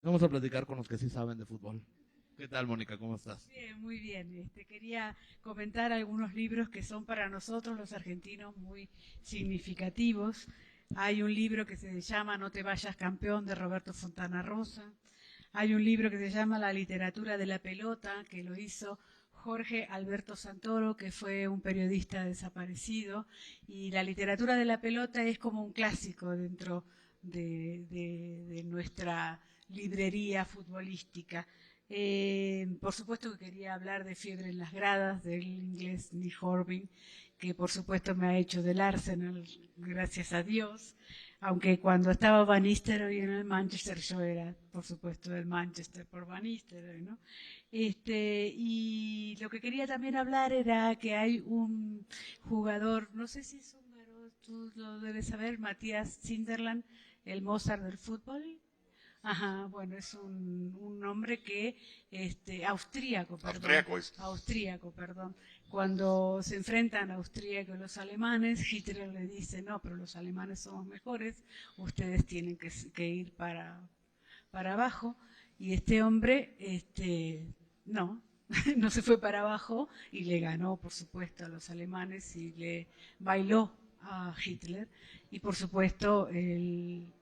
Vamos a platicar con los que sí saben de fútbol. ¿Qué tal, Mónica? ¿Cómo estás? Bien, muy bien. Quería comentar algunos libros que son para nosotros los argentinos muy significativos. Hay un libro que se llama No te vayas campeón de Roberto Fontana Rosa. Hay un libro que se llama La literatura de la pelota, que lo hizo Jorge Alberto Santoro, que fue un periodista desaparecido. Y la literatura de la pelota es como un clásico dentro de nuestra librería futbolística. Por supuesto que quería hablar de Fiebre en las gradas del inglés Nick Hornby, que por supuesto me ha hecho del Arsenal, gracias a Dios, aunque cuando estaba Van Nistelrooy en el Manchester yo era, por supuesto, del Manchester por Van Nistelrooy, ¿no? Y lo que quería también hablar era que hay un jugador, no sé si es húngaro, tú lo debes saber, Matías Sinderland, el Mozart del fútbol. Ajá, bueno, es un hombre que, Austríaco es. austríaco, perdón. Cuando se enfrentan austríacos y los alemanes, Hitler le dice, no, pero los alemanes somos mejores, ustedes tienen que ir para abajo. Y este hombre, no, no se fue para abajo y le ganó, por supuesto, a los alemanes y le bailó a Hitler. Y por supuesto, el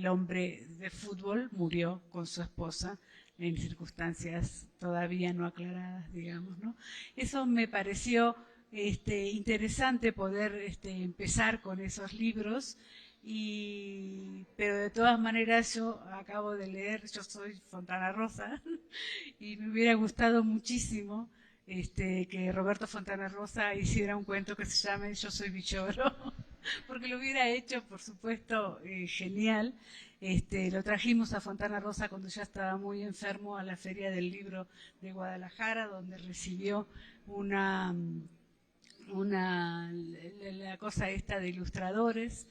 hombre de fútbol murió con su esposa en circunstancias todavía no aclaradas, digamos, ¿no? Eso me pareció interesante poder empezar con esos libros, pero de todas maneras yo acabo de leer, yo soy Fontana Rosa, y me hubiera gustado muchísimo que Roberto Fontana Rosa hiciera un cuento que se llame Yo soy Villoro, porque lo hubiera hecho, por supuesto, genial. Lo trajimos a Fontana Rosa cuando ya estaba muy enfermo a la Feria del Libro de Guadalajara, donde recibió una, la cosa esta de ilustradores.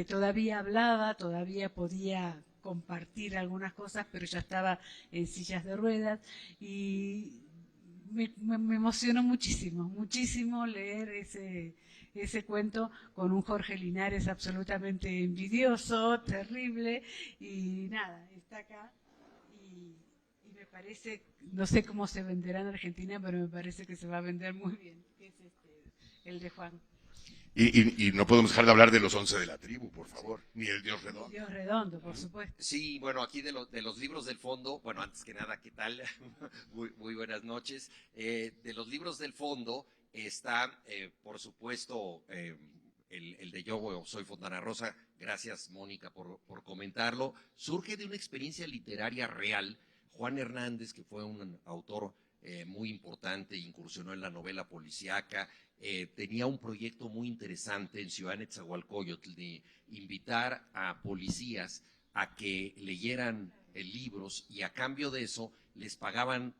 Todavía hablaba, todavía podía compartir algunas cosas, pero ya estaba en sillas de ruedas y me emocionó muchísimo, muchísimo leer ese cuento con un Jorge Linares absolutamente envidioso, terrible, y nada, está acá y me parece, no sé cómo se venderá en Argentina, pero me parece que se va a vender muy bien, que es el de Juan. Y no podemos dejar de hablar de los 11 de la tribu, por Sí. favor, ni el Dios Y el redondo. Dios redondo, por supuesto. Sí, bueno, aquí de los libros del fondo, bueno, antes que nada, ¿qué tal? Muy buenas noches. De los libros del fondo está, por supuesto, el de Yo soy Fontana Rosa. Gracias, Mónica, por comentarlo. Surge de una experiencia literaria real. Juan Hernández, que fue un autor muy importante, incursionó en la novela policíaca, tenía un proyecto muy interesante en Ciudad Nezahualcóyotl de invitar a policías a que leyeran libros y a cambio de eso les pagaban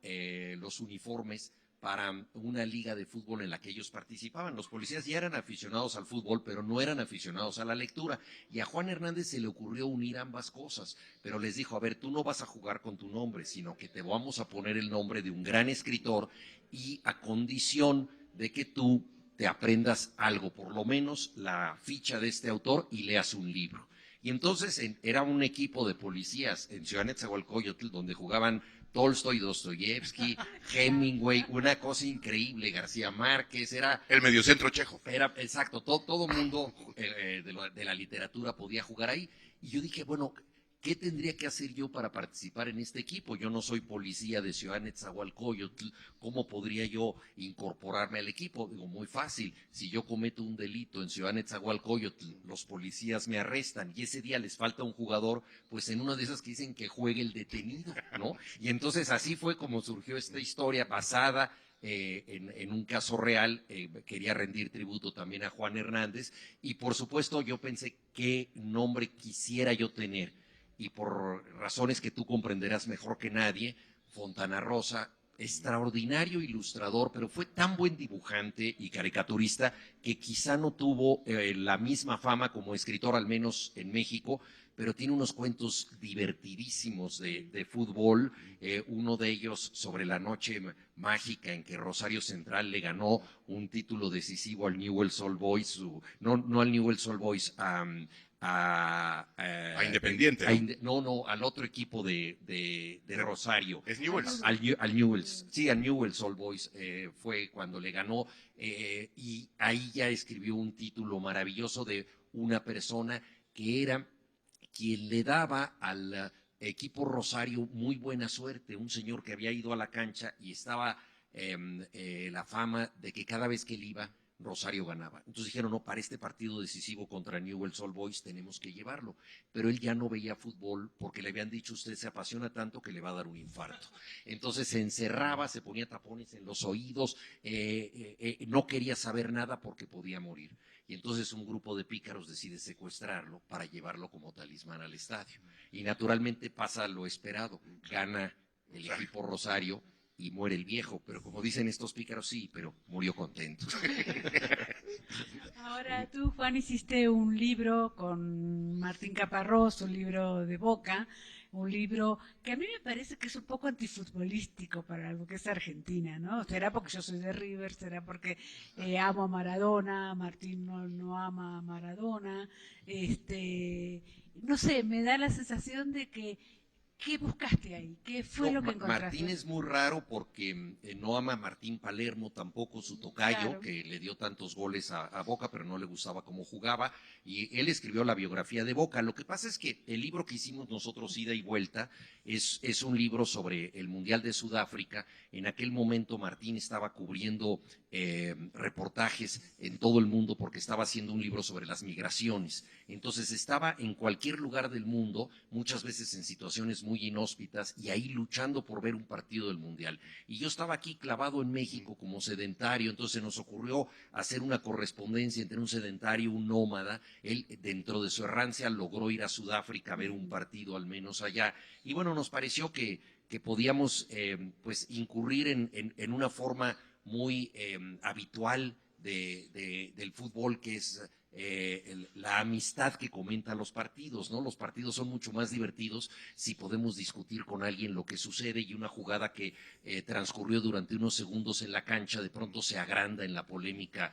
los uniformes para una liga de fútbol en la que ellos participaban. Los policías ya eran aficionados al fútbol, pero no eran aficionados a la lectura. Y a Juan Hernández se le ocurrió unir ambas cosas, pero les dijo, a ver, tú no vas a jugar con tu nombre, sino que te vamos a poner el nombre de un gran escritor y a condición de que tú te aprendas algo, por lo menos la ficha de este autor y leas un libro. Y entonces era un equipo de policías en Ciudad Nezahualcóyotl donde jugaban Tolstoy, Dostoyevsky, Hemingway, una cosa increíble, García Márquez, El mediocentro chejo. era exacto, todo mundo de la literatura podía jugar ahí. Y yo dije, bueno, ¿qué tendría que hacer yo para participar en este equipo? Yo no soy policía de Ciudad Nezahualcóyotl, ¿cómo podría yo incorporarme al equipo? Digo, muy fácil, si yo cometo un delito en Ciudad Nezahualcóyotl, los policías me arrestan y ese día les falta un jugador, pues en una de esas que dicen que juegue el detenido, ¿no? Y entonces así fue como surgió esta historia basada en un caso real. Quería rendir tributo también a Juan Hernández y por supuesto yo pensé qué nombre quisiera yo tener y por razones que tú comprenderás mejor que nadie, Fontana Rosa, extraordinario ilustrador, pero fue tan buen dibujante y caricaturista que quizá no tuvo la misma fama como escritor, al menos en México, pero tiene unos cuentos divertidísimos de fútbol, uno de ellos sobre la noche mágica en que Rosario Central le ganó un título decisivo al Newell's Old Boys, no al Newell's Old Boys, A Independiente, ¿no? No, al otro equipo de Rosario. Es Newell's. Al Newell's, sí, al Newell's Old Boys fue cuando le ganó, y ahí ya escribió un título maravilloso de una persona que era quien le daba al equipo Rosario muy buena suerte, un señor que había ido a la cancha y estaba la fama de que cada vez que él iba, Rosario ganaba. Entonces dijeron, no, para este partido decisivo contra Newell's Old Boys tenemos que llevarlo. Pero él ya no veía fútbol porque le habían dicho, usted se apasiona tanto que le va a dar un infarto. Entonces se encerraba, se ponía tapones en los oídos, no quería saber nada porque podía morir. Y entonces un grupo de pícaros decide secuestrarlo para llevarlo como talismán al estadio. Y naturalmente pasa lo esperado, gana el equipo Rosario y muere el viejo, pero como dicen estos pícaros, sí, pero murió contento. Ahora tú, Juan, hiciste un libro con Martín Caparrós, un libro de Boca, un libro que a mí me parece que es un poco antifutbolístico para lo que es Argentina, ¿no? Será porque yo soy de River, será porque amo a Maradona, Martín no ama a Maradona, no sé, me da la sensación de que ¿qué buscaste ahí? ¿Qué fue lo que encontraste? Martín es muy raro porque no ama a Martín Palermo, tampoco su tocayo, Claro. que le dio tantos goles a Boca, pero no le gustaba cómo jugaba, y él escribió la biografía de Boca. Lo que pasa es que el libro que hicimos nosotros, Ida y Vuelta, es un libro sobre el Mundial de Sudáfrica. En aquel momento Martín estaba cubriendo reportajes en todo el mundo porque estaba haciendo un libro sobre las migraciones. Entonces estaba en cualquier lugar del mundo, muchas veces en situaciones muy inhóspitas, y ahí luchando por ver un partido del Mundial. Y yo estaba aquí clavado en México como sedentario, entonces nos ocurrió hacer una correspondencia entre un sedentario y un nómada. Él, dentro de su errancia, logró ir a Sudáfrica a ver un partido al menos allá. Y bueno, nos pareció que podíamos pues incurrir en una forma muy habitual del fútbol, que es la amistad que comenta los partidos, ¿no? Los partidos son mucho más divertidos si podemos discutir con alguien lo que sucede, y una jugada que transcurrió durante unos segundos en la cancha de pronto se agranda en la polémica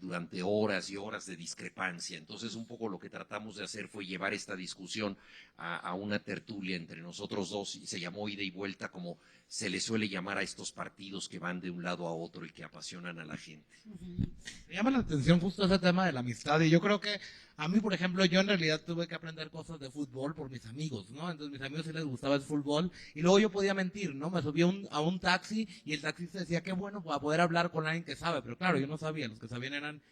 durante horas y horas de discrepancia. Entonces un poco lo que tratamos de hacer fue llevar esta discusión a una tertulia entre nosotros dos, y se llamó Ida y Vuelta, como se le suele llamar a estos partidos que van de un lado a otro y que apasionan a la gente. Me llama la atención justo ese tema de la amistad, y yo creo que a mí, por ejemplo, yo en realidad tuve que aprender cosas de fútbol por mis amigos, ¿no? Entonces mis amigos sí les gustaba el fútbol, y luego yo podía mentir, ¿no? Me subí a un taxi y el taxista decía, qué bueno para poder hablar con alguien que sabe, pero claro, yo no sabía, los que sabían eran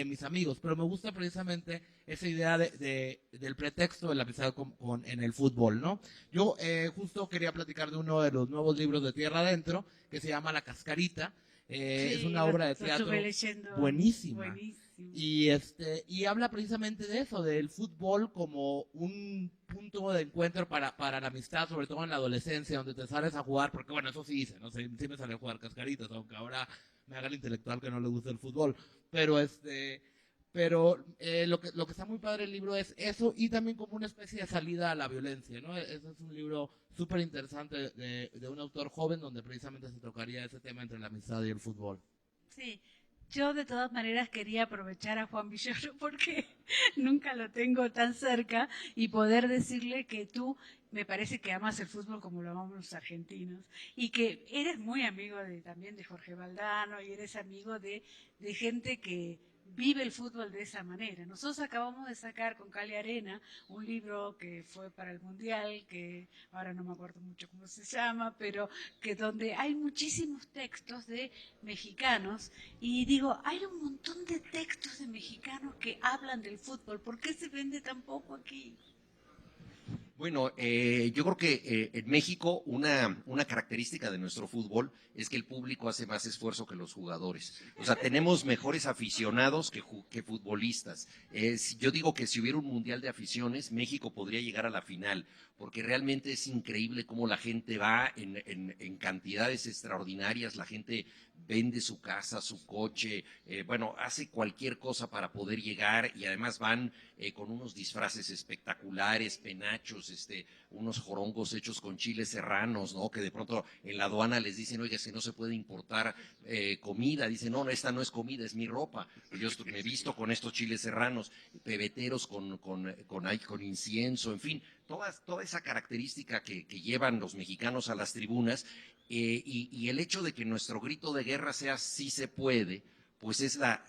mis amigos, pero me gusta precisamente esa idea del pretexto de la amistad en el fútbol, ¿no? Yo justo quería platicar de uno de los nuevos libros de Tierra Adentro, que se llama La Cascarita. Sí, es una obra de teatro buenísima. Buenísimo. Y habla precisamente de eso, del fútbol como un punto de encuentro para la amistad, sobre todo en la adolescencia, donde te sales a jugar, porque bueno, eso sí hice, no sé, sí me salí a jugar cascaritas, aunque ahora me haga el intelectual que no le gusta el fútbol, pero lo que está muy padre el libro es eso, y también como una especie de salida a la violencia, ¿no? Ese es un libro súper interesante de un autor joven, donde precisamente se tocaría ese tema entre la amistad y el fútbol. Sí, yo de todas maneras quería aprovechar a Juan Villoro porque nunca lo tengo tan cerca, y poder decirle que tú me parece que amas el fútbol como lo amamos los argentinos, y que eres muy amigo también de Jorge Valdano, y eres amigo de gente que vive el fútbol de esa manera. Nosotros acabamos de sacar con Cali Arena un libro que fue para el Mundial, que ahora no me acuerdo mucho cómo se llama, pero que donde hay muchísimos textos de mexicanos, y digo, hay un montón de textos de mexicanos que hablan del fútbol, ¿por qué se vende tan poco aquí? Bueno, yo creo que en México una característica de nuestro fútbol es que el público hace más esfuerzo que los jugadores. O sea, tenemos mejores aficionados que futbolistas. Yo digo que si hubiera un mundial de aficiones, México podría llegar a la final, porque realmente es increíble cómo la gente va en cantidades extraordinarias. La gente vende su casa, su coche, bueno, hace cualquier cosa para poder llegar, y además van con unos disfraces espectaculares, penachos, unos jorongos hechos con chiles serranos, ¿no? Que de pronto en la aduana les dicen, oiga, si no se puede importar comida. Dicen, no, esta no es comida, es mi ropa. Yo me he visto con estos chiles serranos, pebeteros con incienso, en fin, toda esa característica que llevan los mexicanos a las tribunas, y el hecho de que nuestro grito de guerra sea sí se puede, pues es la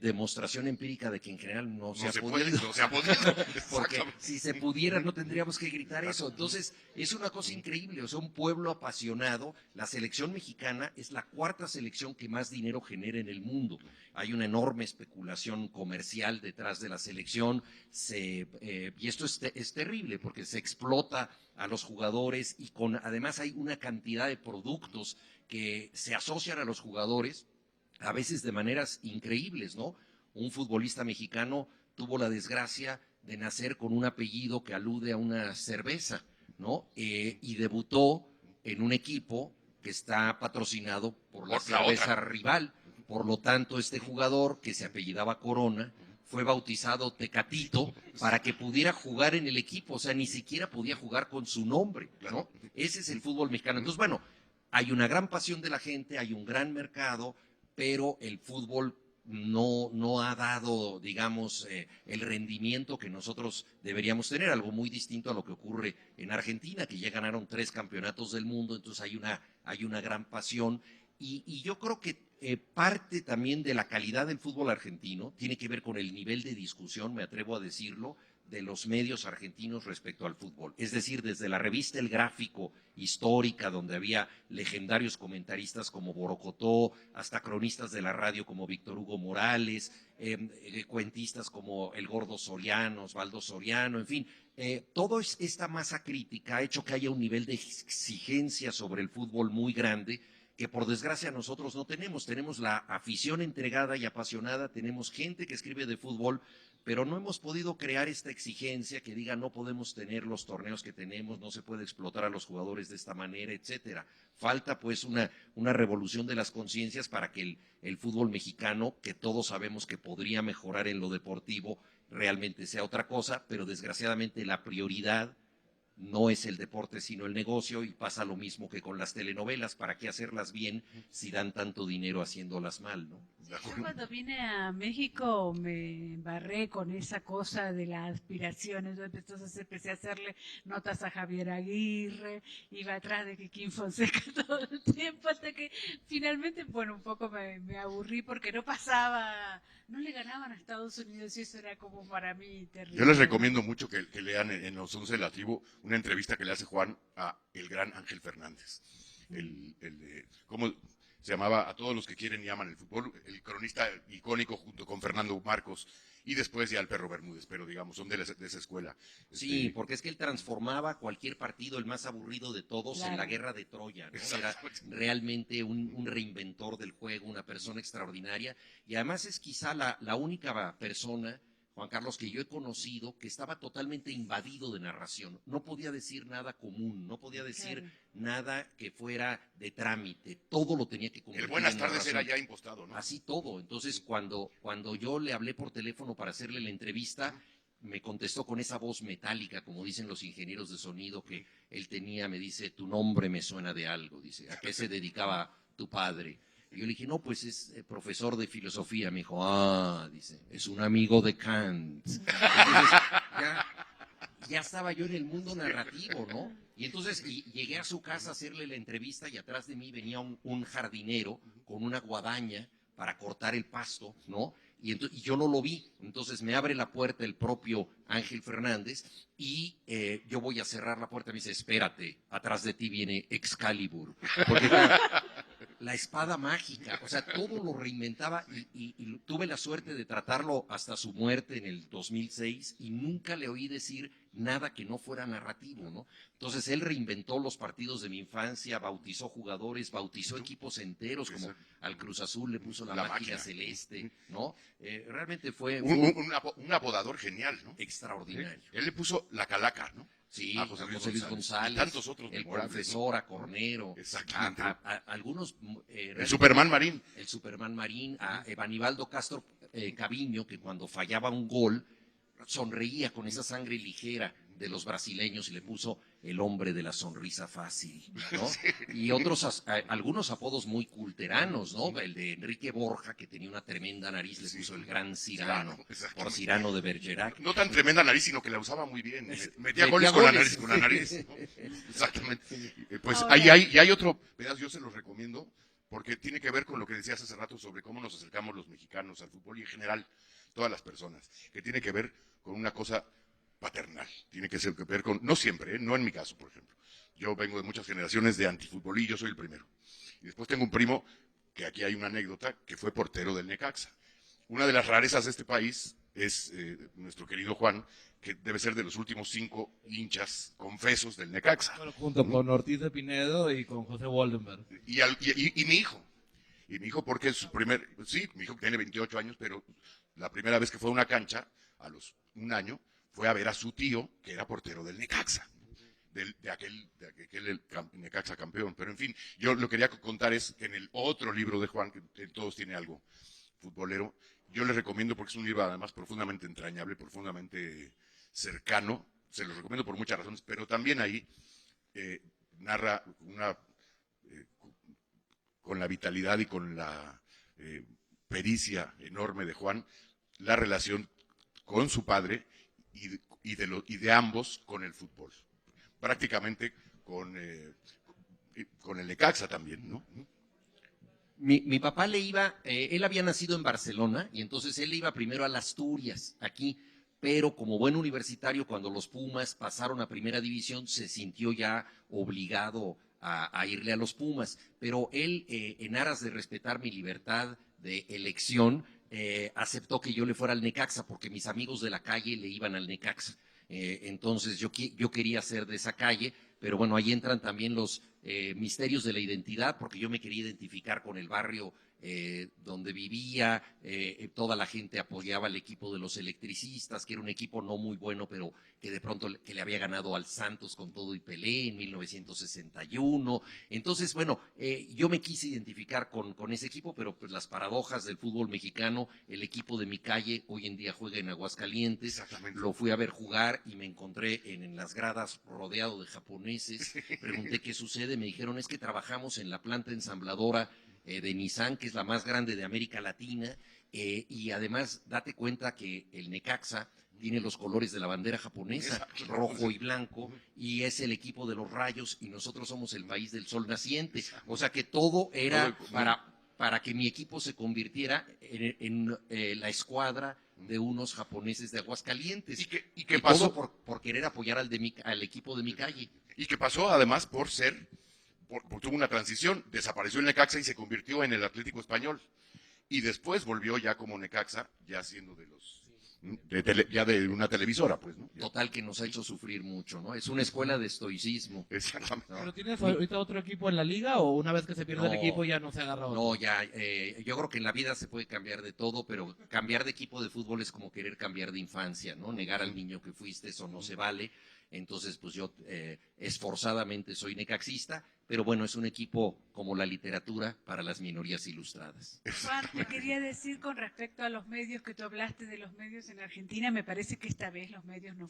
demostración empírica de que en general no se ha podido. No se ha podido. Porque si se pudiera no tendríamos que gritar eso. Entonces es una cosa increíble, o sea, un pueblo apasionado. La selección mexicana es la cuarta selección que más dinero genera en el mundo. Hay una enorme especulación comercial detrás de la selección, y esto es terrible porque se explota a los jugadores, y además hay una cantidad de productos que se asocian a los jugadores, a veces de maneras increíbles, ¿no? Un futbolista mexicano tuvo la desgracia de nacer con un apellido que alude a una cerveza, ¿no? Y debutó en un equipo que está patrocinado por la cerveza rival. Por lo tanto, este jugador, que se apellidaba Corona, fue bautizado Tecatito para que pudiera jugar en el equipo. O sea, ni siquiera podía jugar con su nombre, ¿no? Ese es el fútbol mexicano. Entonces, bueno, hay una gran pasión de la gente, hay un gran mercado, pero el fútbol no ha dado, digamos, el rendimiento que nosotros deberíamos tener, algo muy distinto a lo que ocurre en Argentina, que ya ganaron 3 campeonatos del mundo. Entonces hay una gran pasión, y yo creo que parte también de la calidad del fútbol argentino tiene que ver con el nivel de discusión, me atrevo a decirlo, de los medios argentinos respecto al fútbol. Es decir, desde la revista El Gráfico histórica, donde había legendarios comentaristas como Borocotó, hasta cronistas de la radio como Víctor Hugo Morales, cuentistas como el Gordo Soriano, Osvaldo Soriano, en fin, toda esta masa crítica ha hecho que haya un nivel de exigencia sobre el fútbol muy grande, que por desgracia nosotros no tenemos. Tenemos la afición entregada y apasionada, tenemos gente que escribe de fútbol, pero no hemos podido crear esta exigencia que diga no podemos tener los torneos que tenemos, no se puede explotar a los jugadores de esta manera, etcétera. Falta pues una revolución de las conciencias para que el fútbol mexicano, que todos sabemos que podría mejorar en lo deportivo, realmente sea otra cosa, pero desgraciadamente la prioridad no es el deporte sino el negocio, y pasa lo mismo que con las telenovelas. ¿Para qué hacerlas bien si dan tanto dinero haciéndolas mal, no? Yo cuando vine a México me embarré con esa cosa de las aspiraciones. Yo entonces empecé a hacerle notas a Javier Aguirre, iba atrás de Kikín Fonseca todo el tiempo, hasta que finalmente, bueno, un poco me aburrí porque no pasaba, no le ganaban a Estados Unidos, y eso era como para mí terrible. Yo les recomiendo mucho que lean en los 11 de la tribu una entrevista que le hace Juan a el gran Ángel Fernández. ¿Cómo se llamaba? A todos los que quieren y aman el fútbol, el cronista icónico junto con Fernando Marcos, y después ya el Perro Bermúdez, pero digamos, son de esa escuela. Sí, porque es que él transformaba cualquier partido, el más aburrido de todos, Claro, en la guerra de Troya, ¿no? Era realmente un reinventor del juego, una persona extraordinaria, y además es quizá la única persona, Juan Carlos, que yo he conocido que estaba totalmente invadido de narración. No podía decir nada común, no podía decir nada que fuera de trámite, todo lo tenía que convertir El Buenas en tardes narración. era ya impostado, ¿no? Así todo. Entonces, cuando yo le hablé por teléfono para hacerle la entrevista, me contestó con esa voz metálica, como dicen los ingenieros de sonido que él tenía. Me dice, tu nombre me suena de algo. Dice, ¿a qué se dedicaba tu padre? Y yo le dije, no, pues es profesor de filosofía. Me dijo, dice, es un amigo de Kant. Entonces, ya estaba yo en el mundo narrativo, ¿no? Y entonces llegué a su casa a hacerle la entrevista, y atrás de mí venía un jardinero con una guadaña para cortar el pasto, ¿no? Y yo no lo vi. Entonces me abre la puerta el propio Ángel Fernández, y yo voy a cerrar la puerta. Me dice, espérate, atrás de ti viene Excalibur. Porque la espada mágica, o sea, todo lo reinventaba, y tuve la suerte de tratarlo hasta su muerte en el 2006, y nunca le oí decir nada que no fuera narrativo, ¿no? Entonces él reinventó los partidos de mi infancia, bautizó jugadores, bautizó equipos enteros, como al Cruz Azul le puso la máquina celeste, ¿no? Realmente fue un apodador genial, ¿no? extraordinario. Él le puso la calaca, ¿no? Sí, A a José José Luis Luis González, González, y tantos otros el memorables, profesor, a Cornero, Exactamente. a algunos... El Superman Marín. El Superman Marín, a Evanibaldo Castro Caviño, que cuando fallaba un gol sonreía con esa sangre ligera, de los brasileños y le puso el hombre de la sonrisa fácil, ¿no? Y algunos apodos muy culteranos, ¿no? El de Enrique Borja, que tenía una tremenda nariz, le puso el gran Cirano, por Cirano de Bergerac. No tan tremenda nariz, sino que la usaba muy bien. Metía Metía goles goles. con la nariz. ¿No? Exactamente. Pues Ahora- ahí hay otro pedazo, yo se los recomiendo, porque tiene que ver con lo que decías hace rato sobre cómo nos acercamos los mexicanos al fútbol y en general todas las personas, que tiene que ver con una cosa paternal, tiene que ver con, no siempre, no en mi caso, por ejemplo. Yo vengo de muchas generaciones de antifutbolí y yo soy el primero. Y después tengo un primo, que aquí hay una anécdota, que fue portero del Necaxa. Una de las rarezas de este país es nuestro querido Juan, que debe ser de los últimos 5 hinchas confesos del Necaxa. Bueno, junto con Ortiz de Pinedo y con José Waldenberg. Y mi hijo. Y mi hijo, porque es su mi hijo tiene 28 años, pero la primera vez que fue a una cancha, a los 1 año, fue a ver a su tío, que era portero del Necaxa, de aquel Necaxa campeón. Pero en fin, yo lo que quería contar es que en el otro libro de Juan, que en todos tiene algo futbolero, yo les recomiendo porque es un libro además profundamente entrañable, profundamente cercano, se los recomiendo por muchas razones, pero también ahí narra con la vitalidad y con la pericia enorme de Juan, la relación con su padre y de ambos con el fútbol. Prácticamente con el Necaxa también, ¿no? Mi papá él había nacido en Barcelona y entonces él iba primero a las Asturias, aquí, pero como buen universitario, cuando los Pumas pasaron a primera división, se sintió ya obligado a irle a los Pumas, pero él, en aras de respetar mi libertad de elección, aceptó que yo le fuera al Necaxa, porque mis amigos de la calle le iban al Necaxa. Entonces yo quería ser de esa calle, pero bueno, ahí entran también los misterios de la identidad, porque yo me quería identificar con el barrio donde vivía, toda la gente apoyaba al equipo de los electricistas, que era un equipo no muy bueno, pero que de pronto que le había ganado al Santos con todo y Pelé en 1961. Entonces, bueno, yo me quise identificar con ese equipo, pero pues las paradojas del fútbol mexicano, el equipo de mi calle hoy en día juega en Aguascalientes, lo fui a ver jugar y me encontré en las gradas rodeado de japoneses, pregunté qué sucede, me dijeron es que trabajamos en la planta ensambladora de Nissan, que es la más grande de América Latina, y además date cuenta que el Necaxa tiene los colores de la bandera japonesa, rojo y blanco, y es el equipo de los Rayos, y nosotros somos el país del sol naciente. O sea que todo era para que mi equipo se convirtiera en la escuadra de unos japoneses de Aguascalientes. ¿Y qué pasó? Todo por querer apoyar al equipo de mi calle. Y que pasó además por tuvo una transición, desapareció el Necaxa y se convirtió en el Atlético Español. Y después volvió ya como Necaxa, ya siendo ya de una televisora, pues, ¿no? Total que nos ha hecho sufrir mucho, ¿no? Es una escuela de estoicismo. Exactamente. ¿No? ¿Pero tienes ahorita otro equipo en la liga o una vez que se pierde el No, equipo ya no se agarra otro? No, ya, yo creo que en la vida se puede cambiar de todo, pero cambiar de equipo de fútbol es como querer cambiar de infancia, ¿no? Negar al niño que fuiste, eso no se vale. Entonces, pues yo esforzadamente soy necaxista, pero bueno, es un equipo como la literatura para las minorías ilustradas. Juan, te quería decir con respecto a los medios, que tú hablaste de los medios en Argentina, me parece que esta vez los medios no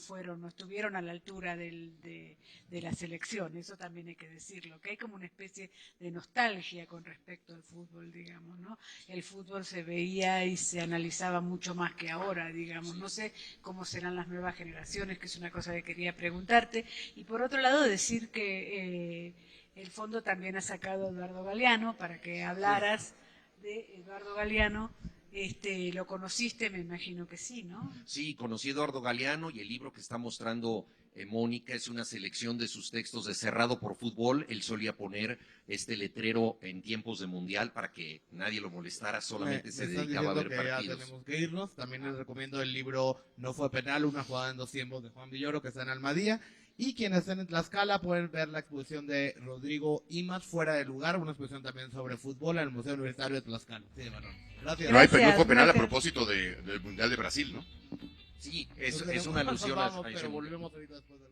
estuvieron a la altura de la selección, eso también hay que decirlo, que hay como una especie de nostalgia con respecto al fútbol, digamos, ¿no? El fútbol se veía y se analizaba mucho más que ahora, digamos, no sé cómo serán las nuevas generaciones, que es una cosa que quería preguntarte, y por otro lado decir que el fondo también ha sacado a Eduardo Galeano para que hablaras de Eduardo Galeano. ¿Lo conociste? Me imagino que sí, ¿no? Sí, conocí a Eduardo Galeano y el libro que está mostrando Mónica es una selección de sus textos de Cerrado por Fútbol. Él solía poner este letrero en tiempos de mundial para que nadie lo molestara, solamente se dedicaba a ver partidos. Ya tenemos que irnos. También les recomiendo el libro No fue penal, una jugada en 2 tiempos de Juan Villoro, que está en Almadía. Y quienes estén en Tlaxcala pueden ver la exposición de Rodrigo Imas, Fuera de Lugar, una exposición también sobre fútbol en el Museo Universitario de Tlaxcala. Sí, de Barón. Gracias. No fue penal a gracias. propósito del Mundial de Brasil, ¿no? Sí, es una alusión Vamos, a ese pero mundial. volvemos ahorita después de